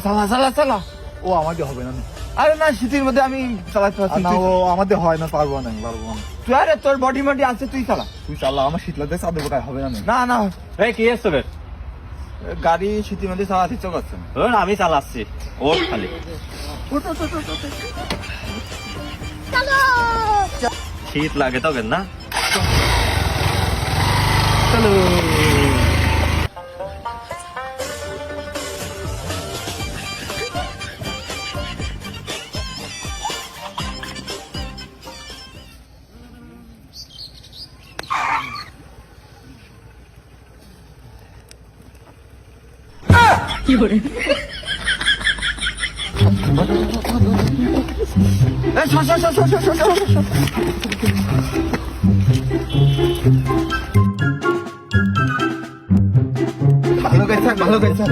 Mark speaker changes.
Speaker 1: চালা চালা চালা।
Speaker 2: ও আমাদের হবে না।
Speaker 1: আরে না, শীতের মধ্যে আমি চালাতে পারছি
Speaker 2: না
Speaker 1: না।
Speaker 2: ও আমাদের হয় না, পারবো না।
Speaker 1: তুই আরে তোর বডি মডি আছে, তুই চালা।
Speaker 2: তুই চালা, আমার শীত লাগতে চাঁদে বোকায় হবে না।
Speaker 1: না না,
Speaker 3: এই কি এসছো বে?
Speaker 1: গাড়ি শীতের মধ্যে চালাতে ইচ্ছা করছে না।
Speaker 3: ধর আমি চালাচ্ছি, ওর খালি শীত লাগে তবে না। চলো
Speaker 1: সর সর সর সর সর সর সর। ভালো গাইছে, ভালো গাইছে।